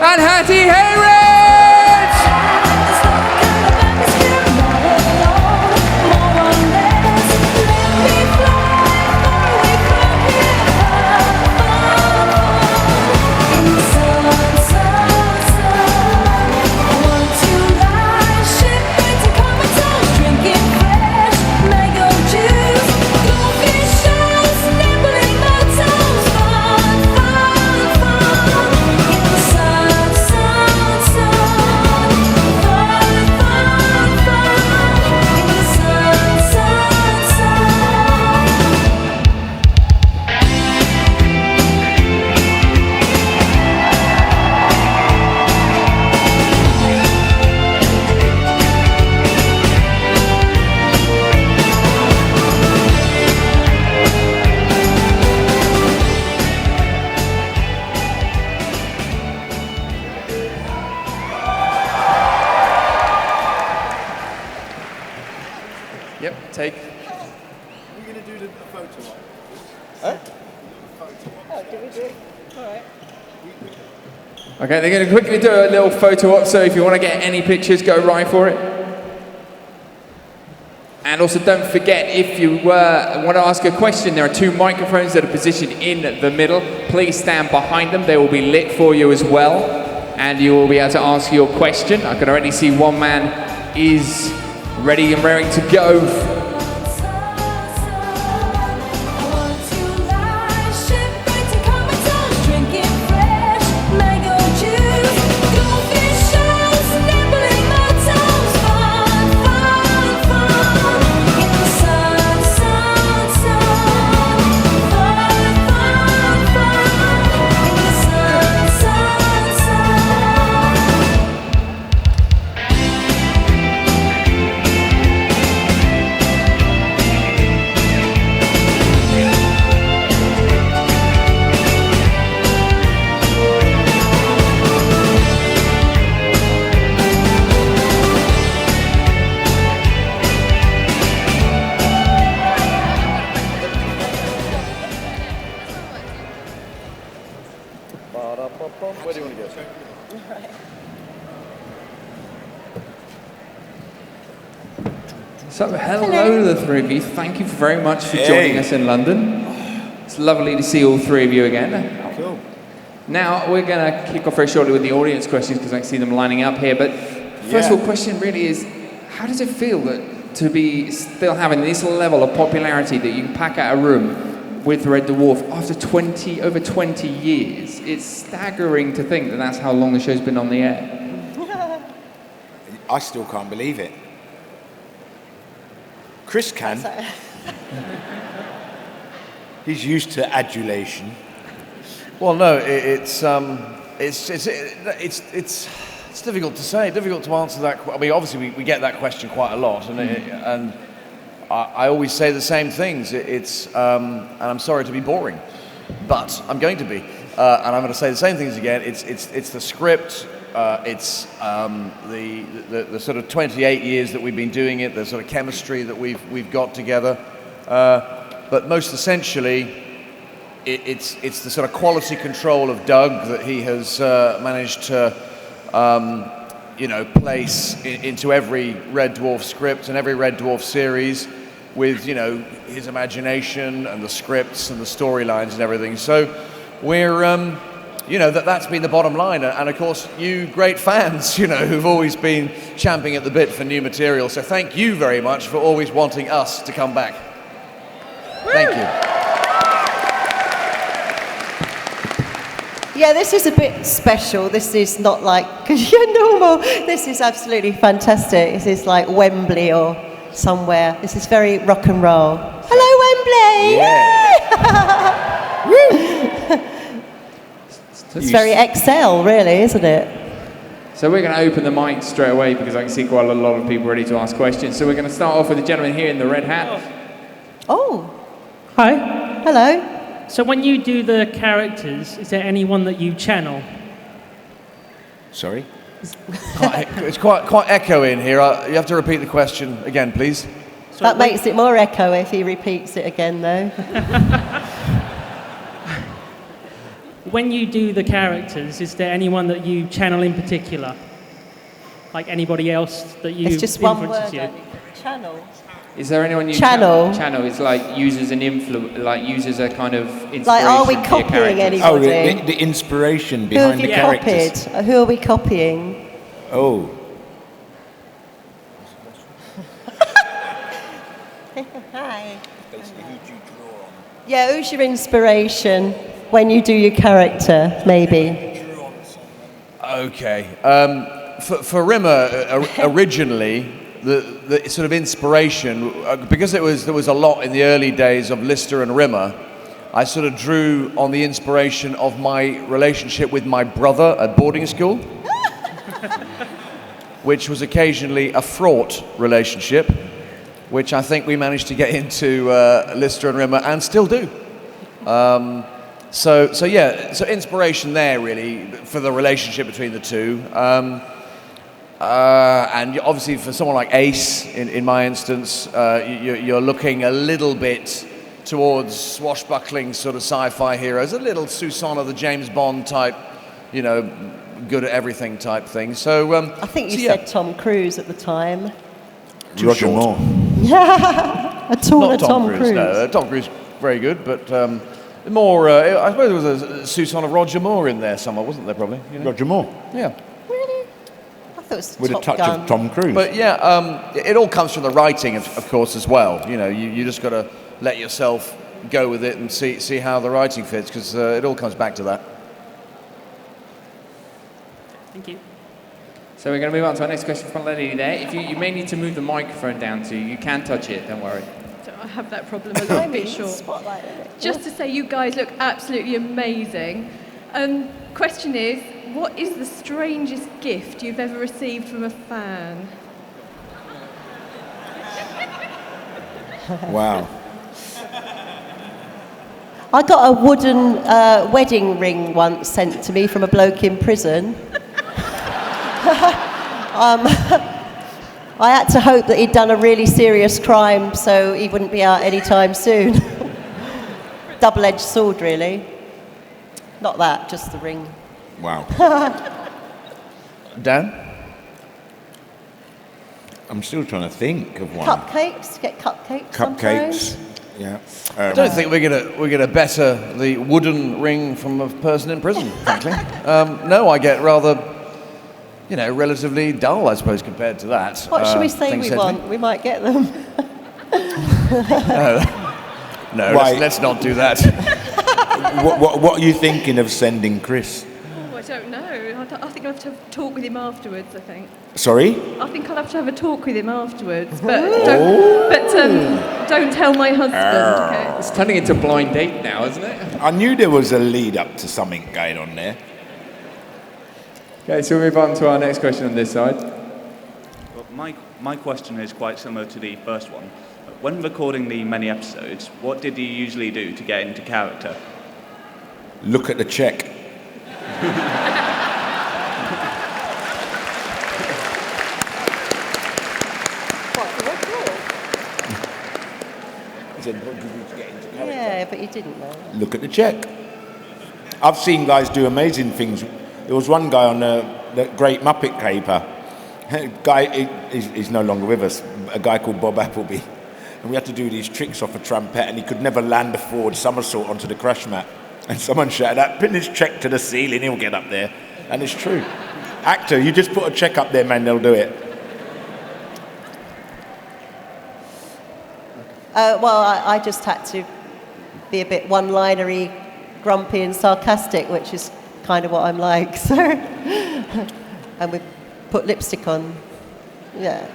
and Hattie Hayridge! Yep, take. Are we going to do the photo op? Huh? Oh, did we do it? All right. Okay, they're going to quickly do a little photo op, so if you want to get any pictures, go right for it. And also don't forget, if you want to ask a question, there are 2 microphones that are positioned in the middle. Please stand behind them. They will be lit for you as well. And you will be able to ask your question. I can already see one man is ready and raring to go. Where do you want to go? So, hello the 3 of you. Thank you very much for joining us in London. It's lovely to see all 3 of you again. Cool. Now, we're going to kick off very shortly with the audience questions because I can see them lining up here. But first of all, question really is, how does it feel to be still having this level of popularity that you can pack out a room with Red Dwarf after over 20 years? It's staggering to think that that's how long the show's been on the air. I still can't believe it. Chris can. He's used to adulation. Well, no, it's difficult to say, difficult to answer that. I mean, obviously we get that question quite a lot, and I always say the same things. And I'm sorry to be boring, but I'm going to be, and I'm going to say the same things again. It's the script. It's the sort of 28 years that we've been doing it. The sort of chemistry that we've got together. But most essentially, it's the sort of quality control of Doug that he has managed to place into every Red Dwarf script and every Red Dwarf series with, his imagination and the scripts and the storylines and everything. So we're, that's been the bottom line. And of course, you great fans, who've always been champing at the bit for new material. So thank you very much for always wanting us to come back. Thank you. Yeah, this is a bit special. This is not like normal. This is absolutely fantastic. This is like Wembley or somewhere. This is very rock and roll. Hello, Wembley! Yeah. It's very XL, really, isn't it? So we're going to open the mic straight away because I can see quite a lot of people ready to ask questions. So we're going to start off with the gentleman here in the red hat. Oh. Hi. Hello. So when you do the characters, is there anyone that you channel? Sorry? It's quite echoey in here. You have to repeat the question again, please. That makes it more echo if he repeats it again, though. when you do the characters, is there anyone that you channel in particular? Like anybody else that you It's just one influences word. you? Channel. Is there anyone you Channel. Channel is like uses an uses a kind of inspiration. Like, are we for your copying characters? anybody? the inspiration Who behind have the you characters. copied? Who are we copying? Oh, Hi. Yeah, who's your inspiration when you do your character, maybe? Okay. For Rimmer, originally, the sort of inspiration, because there was a lot in the early days of Lister and Rimmer, I sort of drew on the inspiration of my relationship with my brother at boarding school, which was occasionally a fraught relationship, which I think we managed to get into Lister and Rimmer and still do. So inspiration there really for the relationship between the two. And obviously for someone like Ace, in my instance, you're looking a little bit towards swashbuckling sort of sci-fi heroes, a little Susanna the James Bond type, good at everything type thing. So I think you said Tom Cruise at the time. Roger Moore. A taller Not Tom Cruise. No, Tom Cruise, very good, but more, I suppose there was a Susanna Roger Moore in there somewhere, wasn't there, probably? Roger Moore. Yeah. Really? I thought it was With Top a touch Gun. of Tom Cruise. But yeah, it all comes from the writing, of course, as well. You just got to let yourself go with it and see how the writing fits, because it all comes back to that. Thank you. So we're going to move on to our next question from Lenny there. If you may need to move the microphone down to you, can touch it, don't worry. So I have that problem a little bit short. Spotlight, isn't it? Just to say, you guys look absolutely amazing. Question is, what is the strangest gift you've ever received from a fan? Wow. I got a wooden wedding ring once sent to me from a bloke in prison. I had to hope that he'd done a really serious crime so he wouldn't be out anytime soon. Double-edged sword, really. Not that, just the ring. Wow. Dan? I'm still trying to think of one. Cupcakes? Get cupcakes sometimes? Cupcakes. Yeah. I don't think we're gonna better the wooden ring from a person in prison, frankly. No, I get rather, relatively dull, I suppose, compared to that. What should we say things we said to me. want? We might get them. No, Right. let's not do that. What are you thinking of sending Chris? Oh, I don't know. I think I'll have to have a talk with him afterwards, I think. Sorry? I think I'll have to have a talk with him afterwards. But don't tell my husband, okay? It's turning into a blind date now, isn't it? I knew there was a lead up to something going on there. Okay, so we'll move on to our next question on this side. Well, my question is quite similar to the first one. When recording the many episodes, what did you usually do to get into character? Look at the check. He said, what did you do to get into character? Yeah, but you didn't know. Look at the check. I've seen guys do amazing things. There was one guy on the Great Muppet Caper. He's no longer with us. A guy called Bob Appleby. And we had to do these tricks off a trumpet, and he could never land a forward somersault onto the crash mat. And someone shouted out, pin his check to the ceiling, he'll get up there. And it's true. Actor, you just put a check up there, man, they'll do it. I just had to be a bit one-linery, grumpy and sarcastic, which is kind of what I'm like. So, and we put lipstick on. Yeah.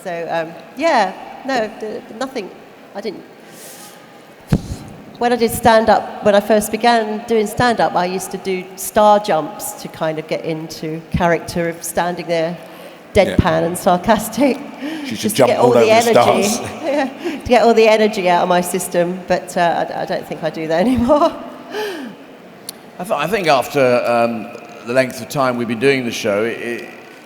So, nothing. I didn't. When I did stand-up, when I first began doing stand-up, I used to do star jumps to kind of get into character of standing there deadpan and sarcastic. She should just jump to get all all the over the energy. stars. Yeah, to get all the energy out of my system, but I don't think I do that anymore. I think after the length of time we've been doing the show,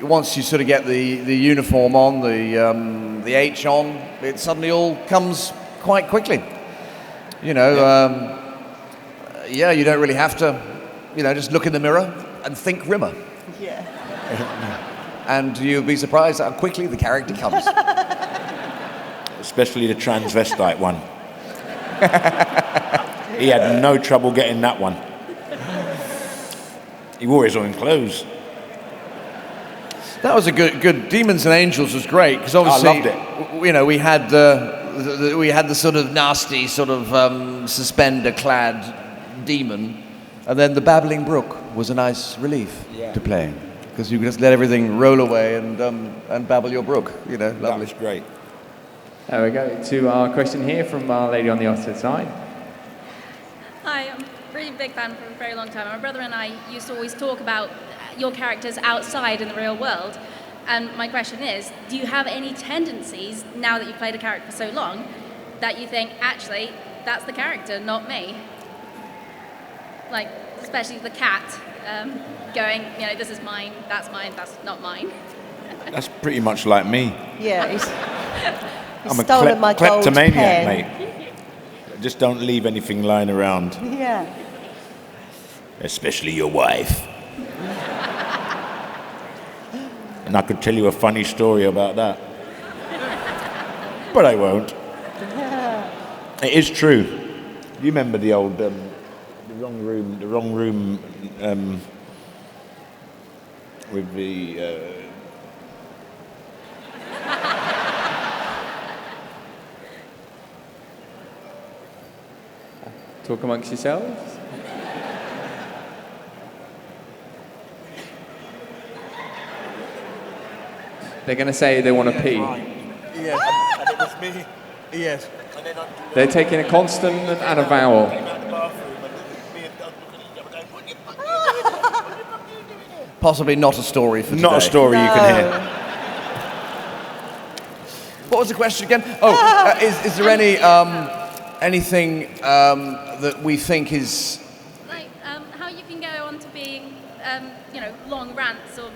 once you sort of get the uniform on, the H on, it suddenly all comes quite quickly. yeah, you don't really have to, just look in the mirror and think Rimmer. Yeah. And you'll be surprised how quickly the character comes. Especially the transvestite one. He had no trouble getting that one. He wore his own clothes. That was a good. Demons and Angels was great because obviously, I loved it. We had the sort of nasty sort of suspender-clad demon, and then the babbling brook was a nice relief to play because you could just let everything roll away and babble your brook. Lovely. That was great. There we go. To our question here from our lady on the opposite side. Hi, I'm a really big fan for a very long time. My brother and I used to always talk about your characters outside in the real world. And my question is, do you have any tendencies, now that you've played a character for so long, that you think, actually, that's the character, not me? Like, especially the cat going, this is mine, that's not mine. That's pretty much like me. Yeah, he's I'm a stolen my gold kleptomaniac, pen. mate. Just don't leave anything lying around. Yeah. Especially your wife. And I could tell you a funny story about that. But I won't. It is true. You remember the old, the wrong room with the... Talk amongst yourselves. They're going to say they want to pee. Yes, and it was me. Yes. They're taking a consonant and a vowel. Possibly not a story for today. Not a story you can hear. What was the question again? Oh, is there anything that we think is... Like, how you can go on to being, long rants or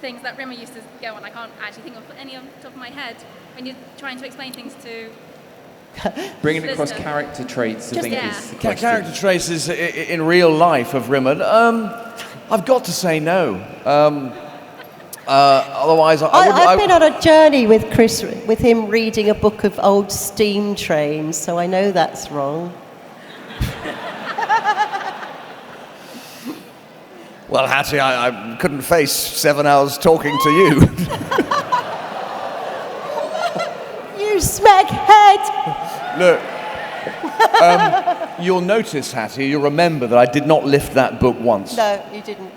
things that Rimmer used to go on. I can't actually think of any on the top of my head when you're trying to explain things to... Bringing across character traits, I think, is the question. Character traits in real life of Rimmer. I've got to say no. Otherwise, I've been on a journey with Chris, with him reading a book of old steam trains, so I know that's wrong. Well, Hattie, I couldn't face 7 hours talking to you. You smeghead! Look, you'll notice, Hattie, you'll remember that I did not lift that book once. No, you didn't.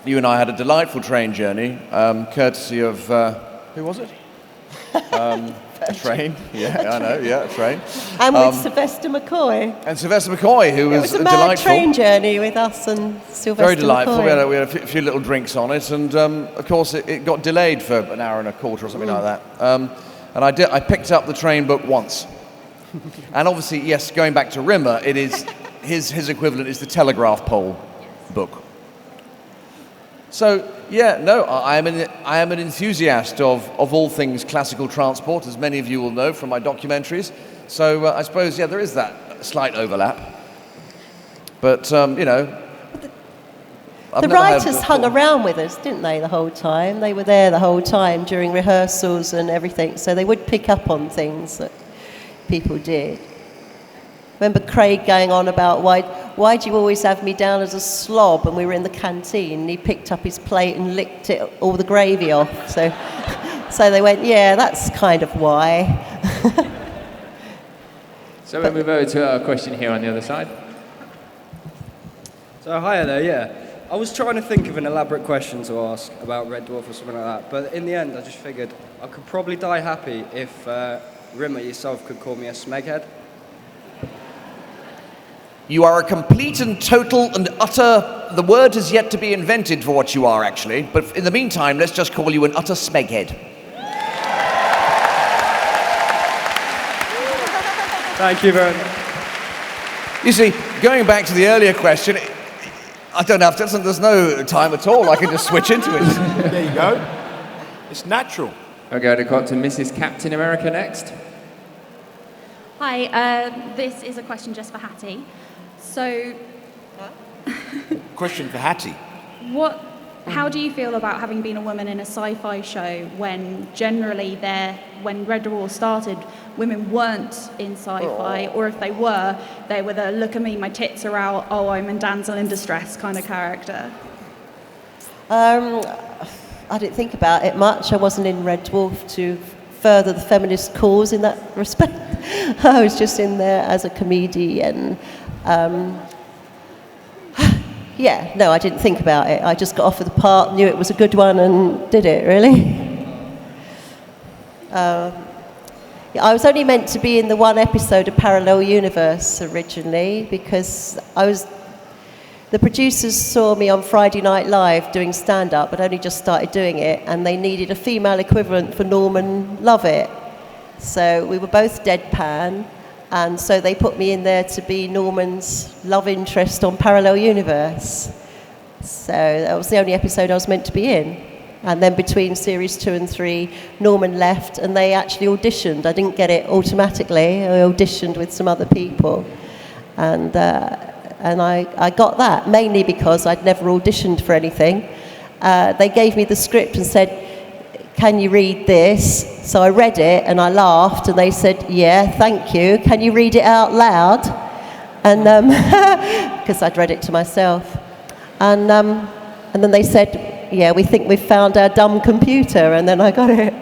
You and I had a delightful train journey, courtesy of, who was it? A train, yeah, I know, yeah, a train. And with Sylvester McCoy. And Sylvester McCoy, who was It was a mad delightful. train journey with us and Sylvester Very delightful. McCoy. We had a few little drinks on it, and of course it got delayed for an hour and a quarter or something like that. And I picked up the train book once. And obviously, yes, going back to Rimmer, it is his equivalent is the telegraph pole book. So, yeah, no, I am an enthusiast of all things classical transport, as many of you will know from my documentaries. So I suppose, yeah, there is that slight overlap. But, I've The never writers had- hung around with us, didn't they, the whole time? They were there the whole time during rehearsals and everything, so they would pick up on things that people did. Remember Craig going on about why do you always have me down as a slob? And we were in the canteen and he picked up his plate and licked all the gravy off. So they went, yeah, that's kind of why. So we'll move over to our question here on the other side. So hiya there, yeah. I was trying to think of an elaborate question to ask about Red Dwarf or something like that, but in the end I just figured I could probably die happy if Rimmer yourself could call me a smeghead. You are a complete and total and utter... The word has yet to be invented for what you are, actually. But in the meantime, let's just call you an utter smeghead. Thank you very much. You see, going back to the earlier question, I don't have to... There's no time at all. I can just switch into it. There you go. It's natural. I'll go to Mrs. Captain America next. Hi, this is a question just for Hattie. So, Question for Hattie. how do you feel about having been a woman in a sci-fi show when generally when Red Dwarf started, women weren't in sci-fi, or if they were the look at me, my tits are out, oh, I'm a damsel in distress kind of character? I didn't think about it much. I wasn't in Red Dwarf to further the feminist cause in that respect. I was just in there as a comedian. Yeah, no, I didn't think about it. I just got offered the part, knew it was a good one, and did it, really. Yeah, I was only meant to be in the one episode of Parallel Universe originally because the producers saw me on Friday Night Live doing stand-up, but only just started doing it, and they needed a female equivalent for Norman Lovett. So we were both deadpan, and so they put me in there to be Norman's love interest on Parallel Universe. So that was the only episode I was meant to be in. And then between series 2 and 3, Norman left, and they actually auditioned. I didn't get it automatically. I auditioned with some other people. And I got that, mainly because I'd never auditioned for anything. They gave me the script and said, can you read this? So I read it and I laughed, and they said, yeah, thank you. Can you read it out loud? And because I'd read it to myself. And then they said, yeah, we think we've found our dumb computer, and then I got it.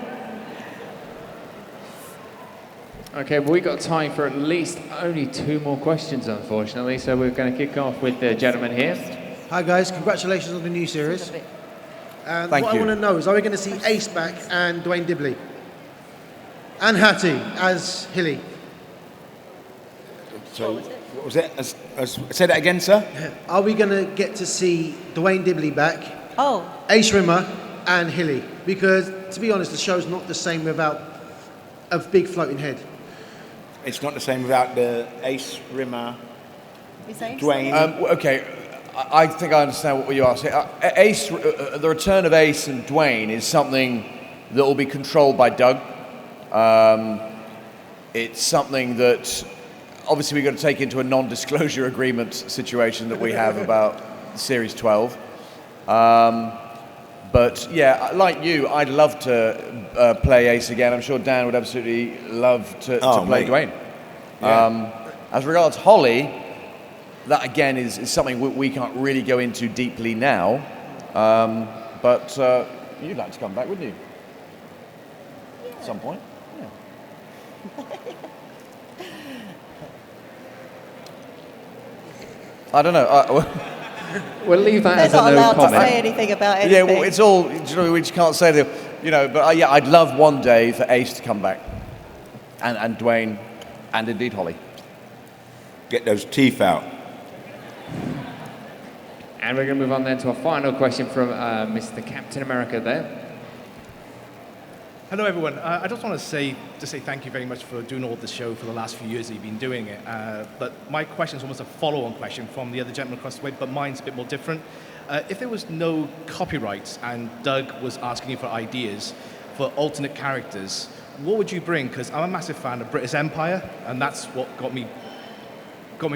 Okay, well, we've got time for at least only 2 more questions, unfortunately, so we're going to kick off with the gentleman here. Hi, guys. Congratulations on the new series. Thank what you. I want to know is, are we going to see Ace back and Dwayne Dibley? And Hattie as Hilly? So, what was it? Say that again, sir? Are we going to get to see Dwayne Dibley back, Oh, Ace Rimmer and Hilly? Because, to be honest, the show's not the same without a big floating head. It's not the same without the Ace, Rimmer, is Ace? Dwayne. Okay, I think I understand what you're asking. Ace, the return of Ace and Dwayne is something that will be controlled by Doug. It's something that obviously we've got to take into a non-disclosure agreement situation that we have about Series 12. But yeah, like you, I'd love to play Ace again. I'm sure Dan would absolutely love to play Dwayne. Yeah. As regards Holly, that again is something we can't really go into deeply now. But you'd like to come back, wouldn't you? Yeah. At some point. Yeah. I don't know. We'll leave that They're as a not no allowed comment. to say anything about anything. Yeah, well, it's all, you know, we just can't say that, you know, but yeah, I'd love one day for Ace to come back. And Dwayne, and indeed Holly. Get those teeth out. And we're going to move on then to a final question from Mr. Captain America there. Hello, everyone. I just want to say thank you very much for doing all this show for the last few years that you've been doing it. But my question is almost a follow-on question from the other gentleman across the way, but mine's a bit more different. If there was no copyrights and Doug was asking you for ideas for alternate characters, what would you bring? Because I'm a massive fan of British Empire, and that's what got me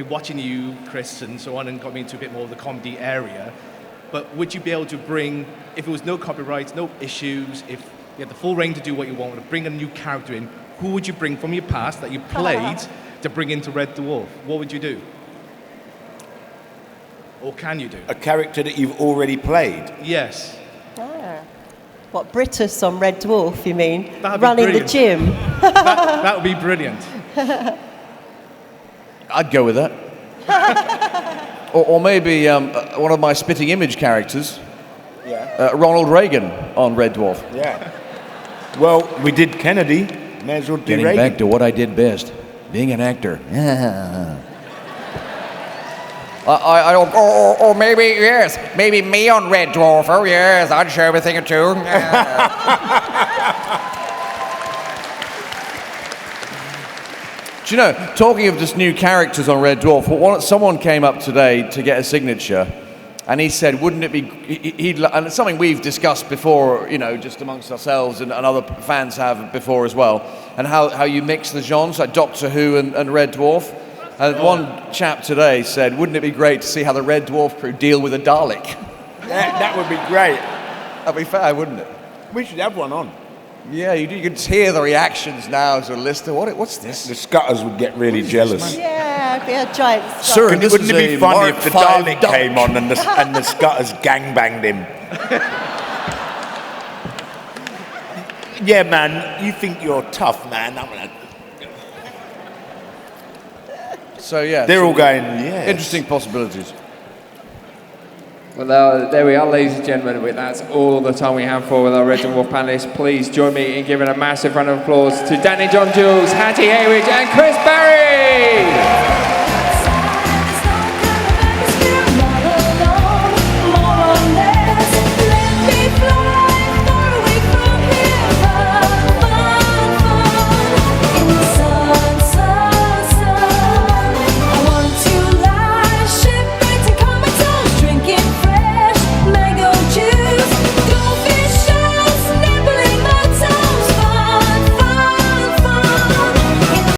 watching you, Chris, and so on, and got me into a bit more of the comedy area. But would you be able to bring, if it was no copyrights, no issues, if you had the full reign to do what you want, to bring a new character in, who would you bring from your past that you played to bring into Red Dwarf? What would you do? Or can you do? A character that you've already played? Yes. Ah. What, Britus on Red Dwarf, you mean? That'd Running be the gym? that would be brilliant. I'd go with that. or maybe one of my spitting image characters, Ronald Reagan on Red Dwarf. Yeah. Well, we did Kennedy. May as well do Getting Reagan. back to what I did best, being an actor. Or maybe, yes, maybe me on Red Dwarf. Oh, yes, I'd show everything or two. Do you know, talking of just new characters on Red Dwarf, someone came up today to get a signature, and he said, wouldn't it be, and it's something we've discussed before, you know, just amongst ourselves and other fans have before as well, and how you mix the genres, like Doctor Who and Red Dwarf. One chap today said, wouldn't it be great to see how the Red Dwarf crew deal with a Dalek? That would be great. That'd be fair, wouldn't it? We should have one on. Yeah, you can just hear the reactions now as a listener. What's this? The Scutters would get really jealous. Yeah, it'd be a giant Sir, Scott. Wouldn't it be funny if the Mark Dalek V came on and the Scutters gangbanged him? Yeah, man, you think you're tough, man. I'm gonna... So, yeah. They're all going, yeah. Interesting possibilities. Well, there we are, ladies and gentlemen. That's all the time we have for with our Red Dwarf panelists. Please join me in giving a massive round of applause to Danny John-Jules, Hattie Hayridge, and Chris Barrie.